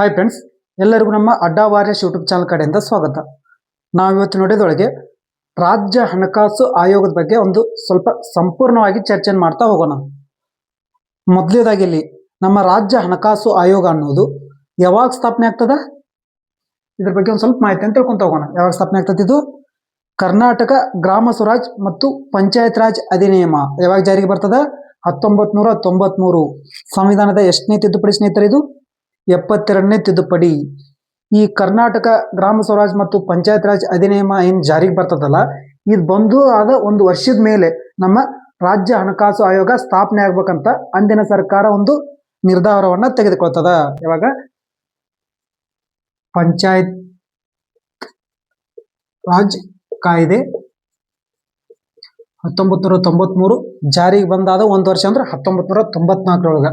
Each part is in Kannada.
ಹಾಯ್ ಫ್ರೆಂಡ್ಸ್, ಎಲ್ಲರಿಗೂ ನಮ್ಮ ಅಡ್ಡಾ ವಾರಿಯರ್ಸ್ ಯೂಟ್ಯೂಬ್ ಚಾನಲ್ ಕಡೆಯಿಂದ ಸ್ವಾಗತ. ನಾವು ಇವತ್ತು ನೋಡಿದೊಳಗೆ ರಾಜ್ಯ ಹಣಕಾಸು ಆಯೋಗದ ಬಗ್ಗೆ ಒಂದು ಸ್ವಲ್ಪ ಸಂಪೂರ್ಣವಾಗಿ ಚರ್ಚೆ ಮಾಡ್ತಾ ಹೋಗೋಣ. ಮೊದಲನೇದಾಗಿ ಇಲ್ಲಿ ನಮ್ಮ ರಾಜ್ಯ ಹಣಕಾಸು ಆಯೋಗ ಅನ್ನೋದು ಯಾವಾಗ ಸ್ಥಾಪನೆ ಆಗ್ತದ, ಇದ್ರ ಬಗ್ಗೆ ಒಂದು ಸ್ವಲ್ಪ ಮಾಹಿತಿ ಅಂತ ತಿಳ್ಕೊಂತ ಹೋಗೋಣ. ಯಾವಾಗ ಸ್ಥಾಪನೆ ಆಗ್ತದೆ ಇದು? ಕರ್ನಾಟಕ ಗ್ರಾಮ ಸ್ವರಾಜ್ ಮತ್ತು ಪಂಚಾಯತ್ ರಾಜ್ ಅಧಿನಿಯಮ ಯಾವಾಗ ಜಾರಿಗೆ ಬರ್ತದ? 1993 ಸಂವಿಧಾನದ ಎಷ್ಟನೇ ತಿದ್ದುಪಡಿ ಸ್ನೇಹಿತರೆ? ಇದು 72ನೇ ತಿದ್ದುಪಡಿ. ಈ ಕರ್ನಾಟಕ ಗ್ರಾಮ ಸ್ವರಾಜ್ ಮತ್ತು ಪಂಚಾಯತ್ ರಾಜ್ ಅಧಿನಿಯಮ ಏನ್ ಜಾರಿಗೆ ಬರ್ತದಲ್ಲ, ಇದು ಬಂದು ಆದ ಒಂದು ವರ್ಷದ ಮೇಲೆ ನಮ್ಮ ರಾಜ್ಯ ಹಣಕಾಸು ಆಯೋಗ ಸ್ಥಾಪನೆ ಆಗ್ಬೇಕಂತ ಅಂದಿನ ಸರ್ಕಾರ ಒಂದು ನಿರ್ಧಾರವನ್ನ ತೆಗೆದುಕೊಳ್ತದ. ಯಾವಾಗ? ಪಂಚಾಯತ್ ರಾಜ್ ಕಾಯ್ದೆ 1993 ಜಾರಿಗೆ ಬಂದಾದ ಒಂದು ವರ್ಷ ಅಂದ್ರೆ 1994ರೊಳಗ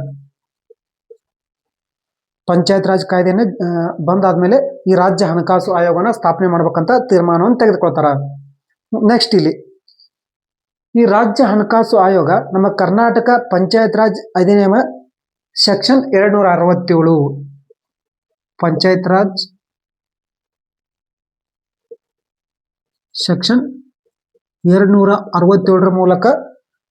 ಪಂಚಾಯತ್ ರಾಜ್ ಕಾಯ್ದೆನ ಬಂದಾದ್ಮೇಲೆ ಈ ರಾಜ್ಯ ಹಣಕಾಸು ಆಯೋಗನ ಸ್ಥಾಪನೆ ಮಾಡ್ಬೇಕಂತ ತೀರ್ಮಾನವನ್ನು ತೆಗೆದುಕೊಳ್ತಾರ. ನೆಕ್ಸ್ಟ್ ಇಲ್ಲಿ ಈ ರಾಜ್ಯ ಹಣಕಾಸು ಆಯೋಗ ನಮ್ಮ ಕರ್ನಾಟಕ ಪಂಚಾಯತ್ ರಾಜ್ ಅಧಿನಿಯಮ ಸೆಕ್ಷನ್ 267 ಪಂಚಾಯತ್ ರಾಜ್ ಸೆಕ್ಷನ್ 267ರ ಮೂಲಕ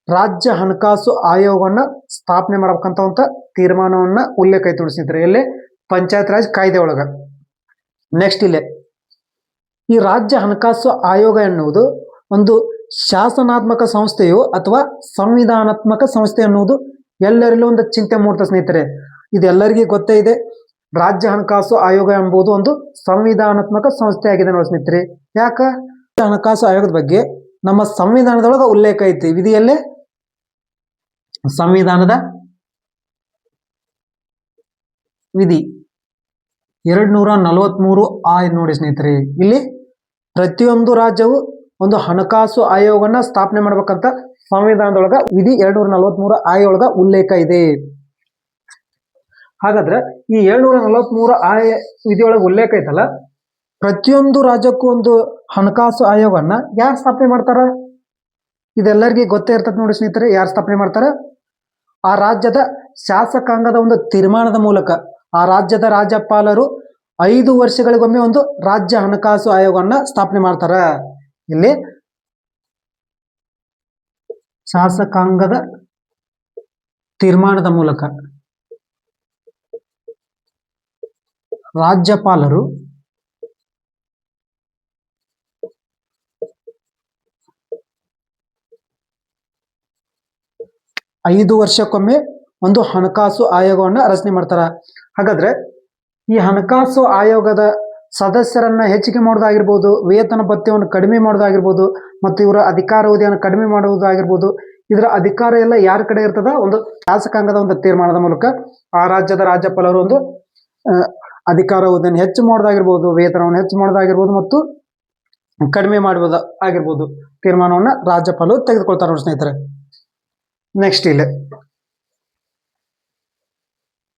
ರಾಜ್ಯ ಹಣಕಾಸು ಆಯೋಗವನ್ನ ಸ್ಥಾಪನೆ ಮಾಡ್ಬೇಕಂತ ಒಂದು ತೀರ್ಮಾನವನ್ನ ಉಲ್ಲೇಖ ಐತಿ ಉಳಿಸಿದ್ರೆ ಎಲ್ಲೇ ಪಂಚಾಯತ್ ರಾಜ್ ಕಾಯ್ದೆ ಒಳಗ. ನೆಕ್ಸ್ಟ್ ಇಲ್ಲೇ ಈ ರಾಜ್ಯ ಹಣಕಾಸು ಆಯೋಗ ಎನ್ನುವುದು ಒಂದು ಶಾಸನಾತ್ಮಕ ಸಂಸ್ಥೆಯು ಅಥವಾ ಸಂವಿಧಾನಾತ್ಮಕ ಸಂಸ್ಥೆ ಅನ್ನುವುದು ಎಲ್ಲರಲ್ಲೂ ಒಂದು ಚಿಂತೆ ಮೂಡ್ತದೆ ಸ್ನೇಹಿತರೆ. ಇದೆಲ್ಲರಿಗೂ ಗೊತ್ತೇ ಇದೆ. ರಾಜ್ಯ ಹಣಕಾಸು ಆಯೋಗ ಎಂಬುದು ಒಂದು ಸಂವಿಧಾನಾತ್ಮಕ ಸಂಸ್ಥೆ ಆಗಿದೆ ನೋಡಿ ಸ್ನೇಹಿತರೆ. ಯಾಕ? ಹಣಕಾಸು ಆಯೋಗದ ಬಗ್ಗೆ ನಮ್ಮ ಸಂವಿಧಾನದೊಳಗ ಉಲ್ಲೇಖ ಐತಿ. ವಿಧಿಯಲ್ಲೇ ಸಂವಿಧಾನದ ವಿಧಿ 243 ನೋಡಿ ಸ್ನೇಹಿತರೆ. ಇಲ್ಲಿ ಪ್ರತಿಯೊಂದು ರಾಜ್ಯವು ಒಂದು ಹಣಕಾಸು ಆಯೋಗನ ಸ್ಥಾಪನೆ ಮಾಡ್ಬೇಕಂತ ಸಂವಿಧಾನದೊಳಗ ವಿಧಿ 243 ಒಳಗ ಉಲ್ಲೇಖ ಇದೆ. ಹಾಗಾದ್ರೆ ಈ 243 ವಿಧಿಯೊಳಗೆ ಉಲ್ಲೇಖ ಐತಲ್ಲ, ಪ್ರತಿಯೊಂದು ರಾಜ್ಯಕ್ಕೂ ಒಂದು ಹಣಕಾಸು ಆಯೋಗವನ್ನ ಯಾರು ಸ್ಥಾಪನೆ ಮಾಡ್ತಾರ? ಇದೆಲ್ಲರಿಗೂ ಗೊತ್ತೇ ಇರ್ತದೆ ನೋಡಿ ಸ್ನೇಹಿತರೆ. ಯಾರು ಸ್ಥಾಪನೆ ಮಾಡ್ತಾರ? ಆ ರಾಜ್ಯದ ಶಾಸಕಾಂಗದ ಒಂದು ತೀರ್ಮಾನದ ಮೂಲಕ ಆ ರಾಜ್ಯದ ರಾಜ್ಯಪಾಲರು 5 ವರ್ಷಗಳಿಗೊಮ್ಮೆ ಒಂದು ರಾಜ್ಯ ಹಣಕಾಸು ಆಯೋಗವನ್ನ ಸ್ಥಾಪನೆ ಮಾಡ್ತಾರ. ಇಲ್ಲಿ ಶಾಸಕಾಂಗದ ತೀರ್ಮಾನದ ಮೂಲಕ ರಾಜ್ಯಪಾಲರು 5 ವರ್ಷಕ್ಕೊಮ್ಮೆ ಒಂದು ಹಣಕಾಸು ಆಯೋಗವನ್ನ ರಚನೆ ಮಾಡ್ತಾರ. ಹಾಗಾದ್ರೆ ಈ ಹಣಕಾಸು ಆಯೋಗದ ಸದಸ್ಯರನ್ನ ಹೆಚ್ಚಿಗೆ ಮಾಡೋದಾಗಿರ್ಬೋದು, ವೇತನ ಭತ್ಯವನ್ನು ಕಡಿಮೆ ಮಾಡೋದಾಗಿರ್ಬೋದು, ಮತ್ತು ಇವರ ಅಧಿಕಾರಾವಧಿಯನ್ನು ಕಡಿಮೆ ಮಾಡುವುದಾಗಿರ್ಬೋದು, ಇದರ ಅಧಿಕಾರ ಎಲ್ಲ ಯಾರ ಕಡೆ ಇರ್ತದ? ಒಂದು ಶಾಸಕಾಂಗದ ಒಂದು ತೀರ್ಮಾನದ ಮೂಲಕ ಆ ರಾಜ್ಯದ ರಾಜ್ಯಪಾಲರು ಒಂದು ಅಧಿಕಾರಾವಧಿಯನ್ನು ಹೆಚ್ಚು ಮಾಡೋದಾಗಿರ್ಬೋದು, ವೇತನವನ್ನು ಹೆಚ್ಚು ಮಾಡೋದಾಗಿರ್ಬೋದು ಮತ್ತು ಕಡಿಮೆ ಮಾಡುವುದು ಆಗಿರ್ಬೋದು ತೀರ್ಮಾನವನ್ನ ರಾಜ್ಯಪಾಲರು ತೆಗೆದುಕೊಳ್ತಾರೆ ನೋಡಿ ಸ್ನೇಹಿತರೆ. ನೆಕ್ಸ್ಟ್ ಇಲ್ಲ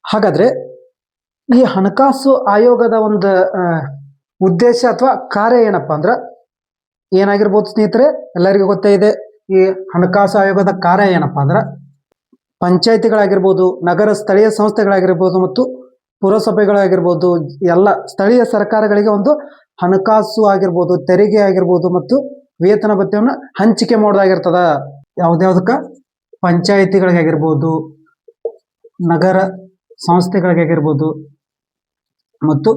ಹಾಗಾದ್ರೆ ಈ ಹಣಕಾಸು ಆಯೋಗದ ಒಂದು ಉದ್ದೇಶ ಅಥವಾ ಕಾರ್ಯ ಏನಪ್ಪಾ ಅಂದ್ರ ಏನಾಗಿರ್ಬೋದು ಸ್ನೇಹಿತರೆ? ಎಲ್ಲರಿಗೂ ಗೊತ್ತೇ ಇದೆ. ಈ ಹಣಕಾಸು ಆಯೋಗದ ಕಾರ್ಯ ಏನಪ್ಪಾ ಅಂದ್ರ ಪಂಚಾಯತಿಗಳಾಗಿರ್ಬೋದು, ನಗರ ಸ್ಥಳೀಯ ಸಂಸ್ಥೆಗಳಾಗಿರ್ಬೋದು ಮತ್ತು ಪುರಸಭೆಗಳಾಗಿರ್ಬೋದು, ಎಲ್ಲ ಸ್ಥಳೀಯ ಸರ್ಕಾರಗಳಿಗೆ ಒಂದು ಹಣಕಾಸು ಆಗಿರ್ಬೋದು, ತೆರಿಗೆ ಆಗಿರ್ಬೋದು ಮತ್ತು ವೇತನ ಭತ್ಯವನ್ನು ಹಂಚಿಕೆ ಮಾಡೋದಾಗಿರ್ತದ. ಯಾವ್ದ್ಯಾವ್ದಕ್ಕ? ಪಂಚಾಯತಿಗಳಿಗಾಗಿರ್ಬೋದು, ನಗರ ಸಂಸ್ಥೆಗಳಿಗಾಗಿರ್ಬೋದು ಮತ್ತು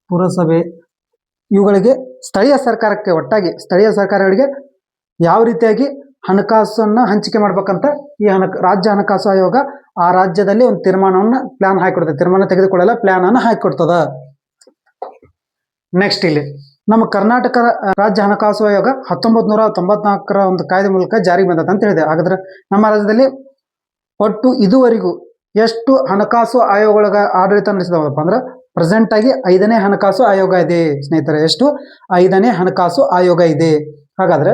ಪುರಸಭೆ, ಇವುಗಳಿಗೆ ಸ್ಥಳೀಯ ಸರ್ಕಾರಕ್ಕೆ ಒಟ್ಟಾಗಿ ಸ್ಥಳೀಯ ಸರ್ಕಾರಗಳಿಗೆ ಯಾವ ರೀತಿಯಾಗಿ ಹಣಕಾಸನ್ನ ಹಂಚಿಕೆ ಮಾಡ್ಬೇಕಂತ ಈ ರಾಜ್ಯ ಹಣಕಾಸು ಆಯೋಗ ಆ ರಾಜ್ಯದಲ್ಲಿ ಒಂದು ತೀರ್ಮಾನವನ್ನ ಪ್ಲಾನ್ ಹಾಕಿಕೊಡ್ತದೆ. ತೀರ್ಮಾನ ತೆಗೆದುಕೊಳ್ಳಲ್ಲ, ಪ್ಲಾನ್ ಅನ್ನ ಹಾಕಿಕೊಡ್ತದ. ನೆಕ್ಸ್ಟ್ ಇಲ್ಲಿ ನಮ್ಮ ಕರ್ನಾಟಕ ರಾಜ್ಯ ಹಣಕಾಸು ಆಯೋಗ 1994ರ ಒಂದು ಕಾಯ್ದೆ ಮೂಲಕ ಜಾರಿಗೆ ಬಂದದ ಅಂತ ಹೇಳಿದೆ. ಹಾಗಾದ್ರೆ ನಮ್ಮ ರಾಜ್ಯದಲ್ಲಿ ಒಟ್ಟು ಇದುವರೆಗೂ ಎಷ್ಟು ಹಣಕಾಸು ಆಯೋಗಗಳ ಆಡಳಿತ ನಡೆಸಿದವಪ್ಪ ಅಂದ್ರೆ ಪ್ರೆಸೆಂಟ್ ಆಗಿ 5ನೇ ಹಣಕಾಸು ಆಯೋಗ ಇದೆ ಸ್ನೇಹಿತರೆ. ಎಷ್ಟು? 5ನೇ ಹಣಕಾಸು ಆಯೋಗ ಇದೆ. ಹಾಗಾದ್ರೆ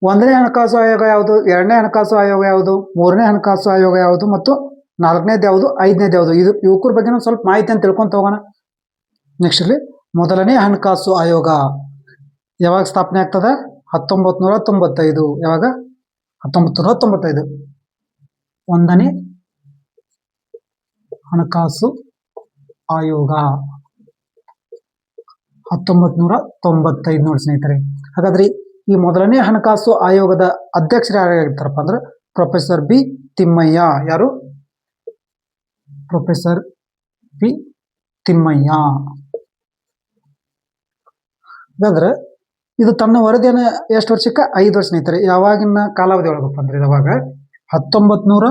1ನೇ ಹಣಕಾಸು ಆಯೋಗ ಯಾವುದು, 2ನೇ ಹಣಕಾಸು ಆಯೋಗ ಯಾವುದು, 3ನೇ ಹಣಕಾಸು ಆಯೋಗ ಯಾವುದು ಮತ್ತು 4ನೇದು ಯಾವುದು, 5ನೇದು ಯಾವುದು, ಇವಕ್ಕರ ಬಗ್ಗೆ ಸ್ವಲ್ಪ ಮಾಹಿತಿಯನ್ನು ತಿಳ್ಕೊಂತ ಹೋಗೋಣ. ನೆಕ್ಸ್ಟ್ ಇಲ್ಲಿ 1ನೇ ಹಣಕಾಸು ಆಯೋಗ ಯಾವಾಗ ಸ್ಥಾಪನೆ ಆಗ್ತದ? 1995. ಯಾವಾಗ? 1995. 1ನೇ ಹಣಕಾಸು ಆಯೋಗ 1995 ನೋಡಿ ಸ್ನೇಹಿತರೆ. ಹಾಗಾದ್ರೆ ಈ ಮೊದಲನೇ ಹಣಕಾಸು ಆಯೋಗದ ಅಧ್ಯಕ್ಷರು ಯಾರಾಗಿರ್ತಾರಪ್ಪ ಅಂದ್ರೆ ಪ್ರೊಫೆಸರ್ ಬಿ ತಿಮ್ಮಯ್ಯ. ಯಾರು? Professor B Thimmaiah. ಹಾಗಾದ್ರೆ ಇದು ತನ್ನ ವರದಿಯನ್ನು ಎಷ್ಟು ವರ್ಷಕ್ಕೆ? 5 ವರ್ಷ ಸ್ನೇಹಿತರೆ. ಯಾವಾಗಿನ ಕಾಲಾವಧಿ ಒಳಗಪ್ಪ ಅಂದ್ರೆ ಇವಾಗ 1997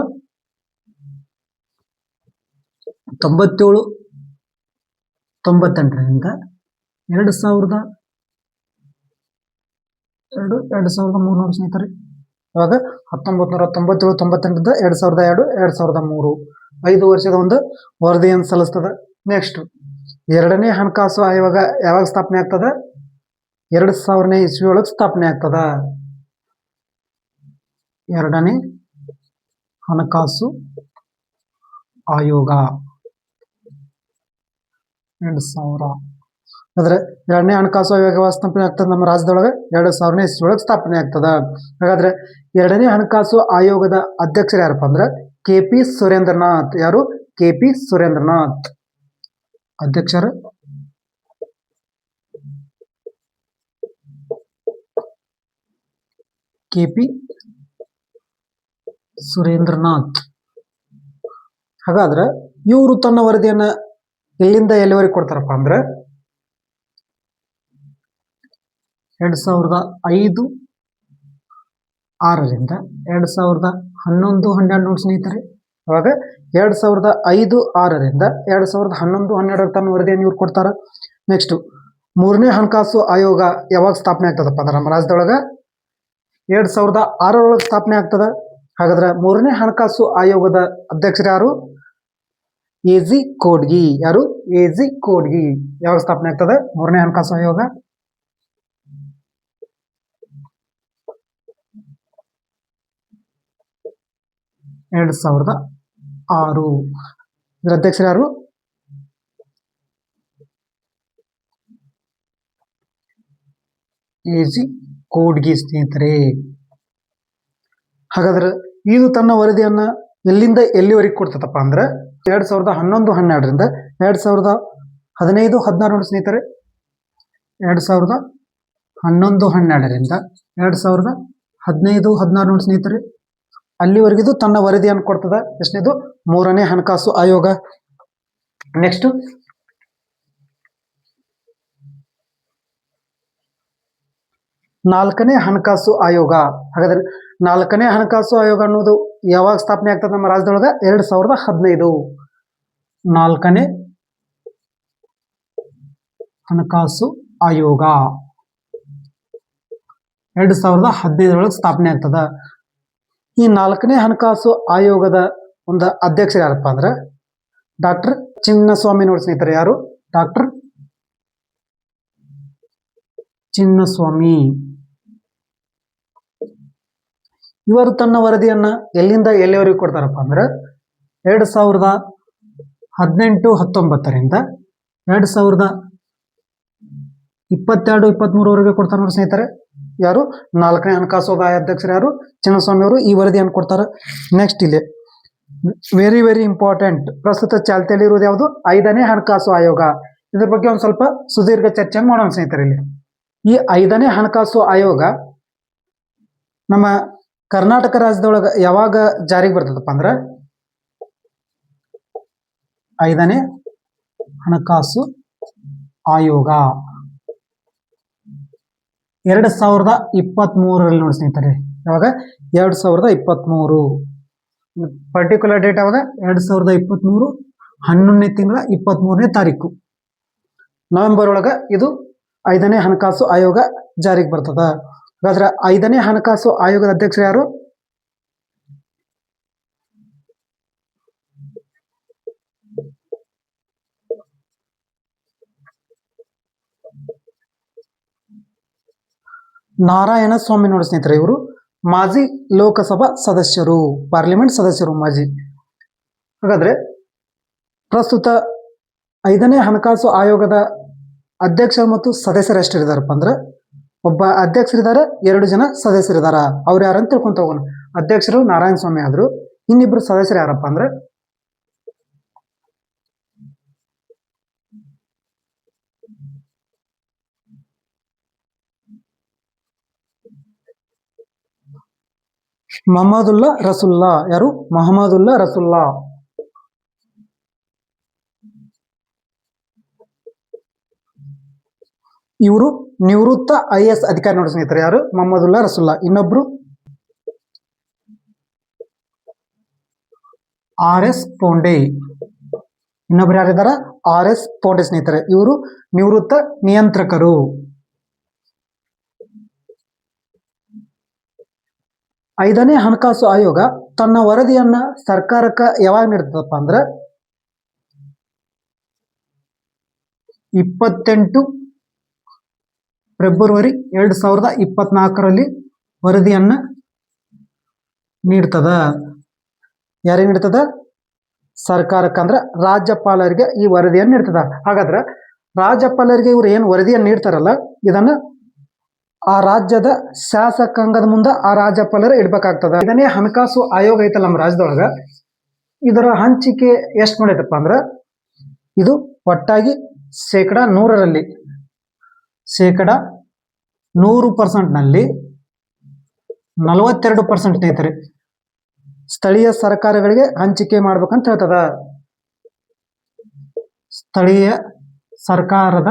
98ರಿಂದ 2003 ನೋಡಿ ಸ್ನೇಹಿತರೆ. ಇವಾಗ 1997 98ರಿಂದ 2002 2003 5 ವರ್ಷದ ಒಂದು ವರದಿಯನ್ನು ಸಲ್ಲಿಸ್ತದೆ. ನೆಕ್ಸ್ಟ್ ಎರಡನೇ ಹಣಕಾಸು ಆಯೋಗ ಯಾವಾಗ ಸ್ಥಾಪನೆ ಆಗ್ತದ? 2000ನೇ ಇಸ್ವಿ ಒಳಗೆ ಸ್ಥಾಪನೆ ಆಗ್ತದ. ಎರಡನೇ ಹಣಕಾಸು ಆಯೋಗ 2000. ಅಂದ್ರೆ ಎರಡನೇ ಹಣಕಾಸು ಆಯೋಗ ಸ್ಥಾಪನೆ ಆಗ್ತದೆ ನಮ್ಮ ರಾಜ್ಯದೊಳಗೆ 2000ನೇ ಇಸ್ವಿ ಒಳಗೆ ಸ್ಥಾಪನೆ ಆಗ್ತದ. ಹಾಗಾದ್ರೆ ಎರಡನೇ ಹಣಕಾಸು ಆಯೋಗದ ಅಧ್ಯಕ್ಷರು ಯಾರಪ್ಪ ಅಂದ್ರೆ KP ಸುರೇಂದ್ರನಾಥ್. ಯಾರು? KP ಸುರೇಂದ್ರನಾಥ್ ಅಧ್ಯಕ್ಷರು. KP ಸುರೇಂದ್ರನಾಥ್. ಹಾಗಾದ್ರೆ ಇವರು ತನ್ನ ವರದಿಯನ್ನ ಎಲ್ಲಿಂದ ಎಲ್ಲಿವರೆಗೆ ಕೊಡ್ತಾರಪ್ಪ ಅಂದ್ರೆ 2005 6ರಿಂದ 2011 12 ನೋಡಿ ಸ್ನೇಹಿತರೆ. ಅವಾಗ 2005 6ರಿಂದ 2011 12 ತನ್ನ ವರದಿಯನ್ನು ಇವ್ರು ಕೊಡ್ತಾರ. ನೆಕ್ಸ್ಟ್ ಮೂರನೇ ಹಣಕಾಸು ಆಯೋಗ ಯಾವಾಗ ಸ್ಥಾಪನೆ ಆಗ್ತದಪ್ಪ ಅಂದ್ರೆ ನಮ್ಮ ರಾಜ್ಯದೊಳಗ 2006 ಒಳಗೆ ಸ್ಥಾಪನೆ ಆಗ್ತದ. ಹಾಗಾದ್ರೆ ಮೂರನೇ ಹಣಕಾಸು ಆಯೋಗದ ಅಧ್ಯಕ್ಷರು ಯಾರು? AG ಕೋಡ್ಗಿ. ಯಾರು? AG ಕೋಡ್ಗಿ. ಯಾವಾಗ ಸ್ಥಾಪನೆ ಆಗ್ತದೆ ಮೂರನೇ ಹಣಕಾಸು ಆಯೋಗ? 2006. ಇದರ ಅಧ್ಯಕ್ಷರು ಯಾರು? AG ಕೋಡ್ಗಿ ಸ್ನೇಹಿತರೆ. ಹಾಗಾದ್ರೆ ಇದು ತನ್ನ ವರದಿಯನ್ನ ಎಲ್ಲಿಂದ ಎಲ್ಲಿವರೆಗೆ ಕೊಡ್ತದಪ್ಪ ಅಂದ್ರೆ 2011 12ರಿಂದ 2015 16 ನೋಡಿ ಸ್ನೇಹಿತರೆ. 2011 12ರಿಂದ 2015 16 ನೋಡಿ ಸ್ನೇಹಿತರೆ. ಅಲ್ಲಿವರೆಗಿದು ತನ್ನ ವರದಿಯನ್ನು ಕೊಡ್ತದ. ಎಷ್ಟನೇದು? ಮೂರನೇ ಹಣಕಾಸು ಆಯೋಗ. ನೆಕ್ಸ್ಟ್ ನಾಲ್ಕನೇ ಹಣಕಾಸು ಆಯೋಗ. ಹಾಗಾದ್ರೆ ನಾಲ್ಕನೇ ಹಣಕಾಸು ಆಯೋಗ ಅನ್ನೋದು ಯಾವಾಗ ಸ್ಥಾಪನೆ ಆಗ್ತದೆ ನಮ್ಮ ರಾಜ್ಯದೊಳಗ? 2015. ನಾಲ್ಕನೇ ಹಣಕಾಸು ಆಯೋಗ 2015 ಸ್ಥಾಪನೆ ಆಗ್ತದ. ಈ ನಾಲ್ಕನೇ ಹಣಕಾಸು ಆಯೋಗದ ಒಂದು ಅಧ್ಯಕ್ಷರು ಯಾರಪ್ಪ ಅಂದ್ರೆ ಡಾಕ್ಟರ್ ಚಿನ್ನಸ್ವಾಮಿ ನೋಡಿ ಸ್ನೇಹಿತರೆ. ಯಾರು? ಡಾಕ್ಟರ್ ಚಿನ್ನಸ್ವಾಮಿ. ಇವರು ತನ್ನ ವರದಿಯನ್ನ ಎಲ್ಲಿಂದ ಎಲ್ಲಿವರೆಗೆ ಕೊಡ್ತಾರಪ್ಪ ಅಂದ್ರೆ 2018 19ರಿಂದ 2022 23 ಕೊಡ್ತಾರೆ ನೋಡಿ ಸ್ನೇಹಿತರೆ. ಯಾರು? ನಾಲ್ಕನೇ ಹಣಕಾಸು ಅಧ್ಯಕ್ಷರು ಯಾರು? ಚಿನ್ನಸ್ವಾಮಿ ಅವರು ಈ ವರದಿಯನ್ನು ಕೊಡ್ತಾರೆ. ನೆಕ್ಸ್ಟ್ ಇಲ್ಲಿ ವೆರಿ ವೆರಿ ಇಂಪಾರ್ಟೆಂಟ್, ಪ್ರಸ್ತುತ ಚಾಲ್ತಿಯಲ್ಲಿ ಇರುವುದು ಯಾವುದು? 5ನೇ ಹಣಕಾಸು ಆಯೋಗ. ಇದ್ರ ಬಗ್ಗೆ ಒಂದು ಸ್ವಲ್ಪ ಸುದೀರ್ಘ ಚರ್ಚೆ ಮಾಡೋಣ ಸ್ನೇಹಿತರೆ. ಇಲ್ಲಿ ಈ 5ನೇ ಹಣಕಾಸು ಆಯೋಗ ನಮ್ಮ ಕರ್ನಾಟಕ ರಾಜ್ಯದೊಳಗ ಯಾವಾಗ ಜಾರಿಗೆ ಬರ್ತದಪ್ಪ ಅಂದ್ರೆ 5ನೇ ಹಣಕಾಸು ಆಯೋಗ 2023 ನೋಡಿ ಸ್ನೇಹಿತರೆ. ಯಾವಾಗ? 2023. ಪರ್ಟಿಕ್ಯುಲರ್ ಡೇಟ್ ಯಾವಾಗ? 2023 11ನೇ ತಿಂಗಳ 23ನೇ ತಾರೀಕು ನವೆಂಬರ್ ಒಳಗ ಇದು 5ನೇ ಹಣಕಾಸು ಆಯೋಗ ಜಾರಿಗೆ ಬರ್ತದ. ಹಾಗಾದ್ರೆ 5ನೇ ಹಣಕಾಸು ಆಯೋಗದ ಅಧ್ಯಕ್ಷರು ಯಾರು? ನಾರಾಯಣ ಸ್ವಾಮಿ ನೋಡಿ ಸ್ನೇಹಿತರೆ. ಇವರು ಮಾಜಿ ಲೋಕಸಭಾ ಸದಸ್ಯರು, ಪಾರ್ಲಿಮೆಂಟ್ ಸದಸ್ಯರು ಮಾಜಿ. ಹಾಗಾದ್ರೆ ಪ್ರಸ್ತುತ 5ನೇ ಹಣಕಾಸು ಆಯೋಗದ ಅಧ್ಯಕ್ಷರು ಮತ್ತು ಸದಸ್ಯರು ಎಷ್ಟಿದ್ದಾರಪ್ಪ ಅಂದ್ರೆ ಒಬ್ಬ ಅಧ್ಯಕ್ಷರಿದ್ದಾರೆ, 2 ಜನ ಸದಸ್ಯರಿದಾರ. ಅವ್ರು ಯಾರಂತ ತಿಳ್ಕೊಂತ ಹೋಗೋಣ. ಅಧ್ಯಕ್ಷರು ನಾರಾಯಣ ಸ್ವಾಮಿ ಆದ್ರು, ಇನ್ನಿಬ್ರು ಸದಸ್ಯರು ಯಾರಪ್ಪ ಅಂದ್ರೆ ಮೊಹಮ್ಮದುಲ್ಲಾ ರಸುಲ್ಲಾ. ಯಾರು? ಮೊಹಮ್ಮದುಲ್ಲಾ ರಸುಲ್ಲಾ. ಇವರು ನಿವೃತ್ತ IAS ಅಧಿಕಾರಿ ನೋಡಿ ಸ್ನೇಹಿತರೆ. ಯಾರು? ಮೊಹಮ್ಮದುಲ್ಲಾ ರಸುಲ್ಲಾ. ಇನ್ನೊಬ್ರು RS ಪೋಂಡೆ. ಇನ್ನೊಬ್ರು ಯಾರಿದ್ದಾರ? RS ಪೋಂಡೆ ಸ್ನೇಹಿತರೆ. ಇವರು ನಿವೃತ್ತ ನಿಯಂತ್ರಕರು. ಐದನೇ ಹಣಕಾಸು ಆಯೋಗ ತನ್ನ ವರದಿಯನ್ನ ಸರ್ಕಾರಕ್ಕೆ ಯಾವಾಗ ನೀಡ್ತದಪ್ಪ ಅಂದ್ರೆ 28 ಫೆಬ್ರವರಿ 2024ರಲ್ಲಿ ವರದಿಯನ್ನ ನೀಡ್ತದ. ಯಾರಿಗೆ ನೀಡ್ತದ? ಸರ್ಕಾರಕ್ಕೆ, ಅಂದ್ರೆ ರಾಜ್ಯಪಾಲರಿಗೆ ಈ ವರದಿಯನ್ನು ನೀಡ್ತದ. ಹಾಗಾದ್ರೆ ರಾಜ್ಯಪಾಲರಿಗೆ ಇವರು ಏನು ವರದಿಯನ್ನು ನೀಡ್ತಾರಲ್ಲ, ಇದನ್ನ ಆ ರಾಜ್ಯದ ಶಾಸಕಾಂಗದ ಮುಂದೆ ಆ ರಾಜ್ಯಪಾಲರು ಇಡ್ಬೇಕಾಗ್ತದ. ಇದನ್ನೇ ಹಣಕಾಸು ಆಯೋಗ ಐತಲ್ಲ ನಮ್ಮ ರಾಜ್ಯದೊಳಗ, ಇದರ ಹಂಚಿಕೆ ಎಷ್ಟು ಮಾಡೈತಪ್ಪ ಅಂದ್ರೆ ಇದು ಒಟ್ಟಾಗಿ 100%ರಲ್ಲಿ 100%ನಲ್ಲಿ 42% ಸ್ನೇಹಿತರೆ ಸ್ಥಳೀಯ ಸರ್ಕಾರಗಳಿಗೆ ಹಂಚಿಕೆ ಮಾಡ್ಬೇಕಂತ ಹೇಳ್ತದ. ಸ್ಥಳೀಯ ಸರ್ಕಾರದ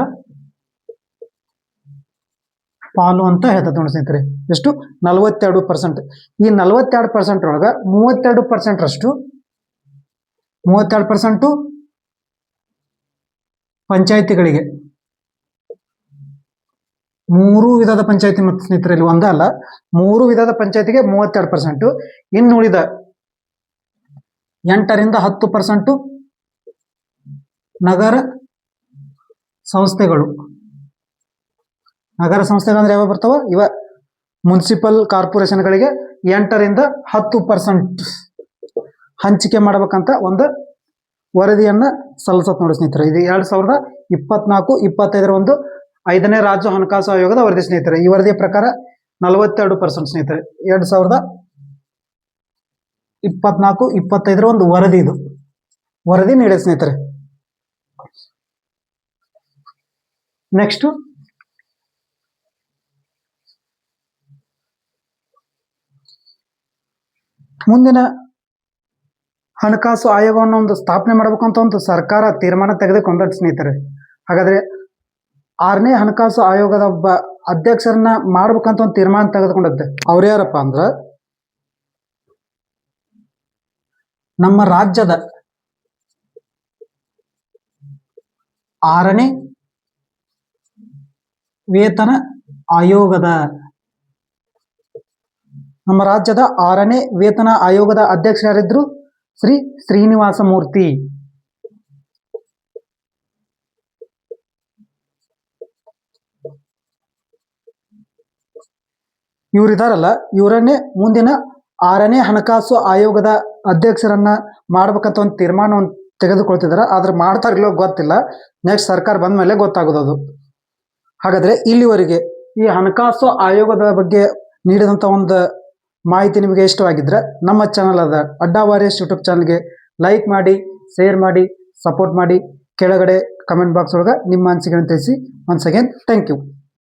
ಪಾಲು ಅಂತ ಹೇಳ್ತದೆ ನೋಡಿ ಸ್ನೇಹಿತರೆ. ಎಷ್ಟು? 42%. ಈ 42% ಒಳಗ 32% ರಷ್ಟು 32% ಪಂಚಾಯತಿಗಳಿಗೆ. 3 ವಿಧದ ಪಂಚಾಯತಿ ಮತ್ತು ಸ್ನೇಹಿತರಲ್ಲಿ ಒಂದೇ ಅಲ್ಲ, 3 ವಿಧದ ಪಂಚಾಯತಿಗೆ 32%. ಇನ್ನು ಉಳಿದ 8ರಿಂದ 10% ನಗರ ಸಂಸ್ಥೆಗಳು. ನಗರ ಸಂಸ್ಥೆಗಳು ಅಂದ್ರೆ ಯಾವ ಬರ್ತಾವ? ಇವ ಮುನ್ಸಿಪಲ್ ಕಾರ್ಪೊರೇಷನ್ಗಳಿಗೆ 8ರಿಂದ 10% ಹಂಚಿಕೆ ಮಾಡ್ಬೇಕಂತ ಒಂದು ವರದಿಯನ್ನ ಸಲ್ಲಿಸತ್ ನೋಡಿ ಸ್ನೇಹಿತರೆ. ಇದು 2024-25 ಒಂದು 5ನೇ ರಾಜ್ಯ ಹಣಕಾಸು ಆಯೋಗದ ವರದಿ ಸ್ನೇಹಿತರೆ. ಈ ವರದಿಯ ಪ್ರಕಾರ 42% ಸ್ನೇಹಿತರೆ. 2024-25 ಒಂದು ವರದಿ, ಇದು ವರದಿ ನೀಡಿದೆ ಸ್ನೇಹಿತರೆ. ನೆಕ್ಸ್ಟ್ ಮುಂದಿನ ಹಣಕಾಸು ಆಯೋಗವನ್ನು ಒಂದು ಸ್ಥಾಪನೆ ಮಾಡಬೇಕಂತ ಒಂದು ಸರ್ಕಾರ ತೀರ್ಮಾನ ತೆಗೆದುಕೊಂಡ ಸ್ನೇಹಿತರೆ. ಹಾಗಾದ್ರೆ 6ನೇ ಹಣಕಾಸು ಆಯೋಗದ ಒಬ್ಬ ಅಧ್ಯಕ್ಷರನ್ನ ಮಾಡ್ಬೇಕಂತ ಒಂದು ತೀರ್ಮಾನ ತೆಗೆದುಕೊಂಡದ್ದೆ. ಅವ್ರು ಯಾರಪ್ಪ ಅಂದ್ರ ನಮ್ಮ ರಾಜ್ಯದ 6ನೇ ವೇತನ ಆಯೋಗದ ನಮ್ಮ ರಾಜ್ಯದ 6ನೇ ವೇತನ ಆಯೋಗದ ಅಧ್ಯಕ್ಷರಾರಿದ್ರು ಶ್ರೀ ಶ್ರೀನಿವಾಸ ಮೂರ್ತಿ. ಇವರಿದಾರಲ್ಲ, ಇವರನ್ನೇ ಮುಂದಿನ 6ನೇ ಹಣಕಾಸು ಆಯೋಗದ ಅಧ್ಯಕ್ಷರನ್ನ ಮಾಡ್ಬೇಕಂತ ಒಂದು ತೀರ್ಮಾನವನ್ನು ತೆಗೆದುಕೊಳ್ತಿದಾರೆ. ಆದ್ರೆ ಮಾಡ್ತಾರಿಲ್ಲೋ ಗೊತ್ತಿಲ್ಲ, ನೆಕ್ಸ್ಟ್ ಸರ್ಕಾರ ಬಂದ ಮೇಲೆ ಗೊತ್ತಾಗೋದು. ಹಾಗಾದ್ರೆ ಇಲ್ಲಿವರೆಗೆ ಈ ಹಣಕಾಸು ಆಯೋಗದ ಬಗ್ಗೆ ನೀಡಿದಂಥ ಒಂದು ಮಾಹಿತಿ ನಿಮಗೆ ಇಷ್ಟವಾಗಿದ್ರೆ ನಮ್ಮ ಚಾನಲ್ ಆದ ಅಡ್ಡಾ ವಾರಿಯರ್ಸ್ ಯೂಟ್ಯೂಬ್ ಚಾನಲ್ಗೆ ಲೈಕ್ ಮಾಡಿ, ಶೇರ್ ಮಾಡಿ, ಸಪೋರ್ಟ್ ಮಾಡಿ. ಕೆಳಗಡೆ ಕಮೆಂಟ್ ಬಾಕ್ಸ್ ಒಳಗೆ ನಿಮ್ಮ ಅನಿಸಿಕೆಯನ್ನು ತಿಳಿಸಿ. Once again thank you.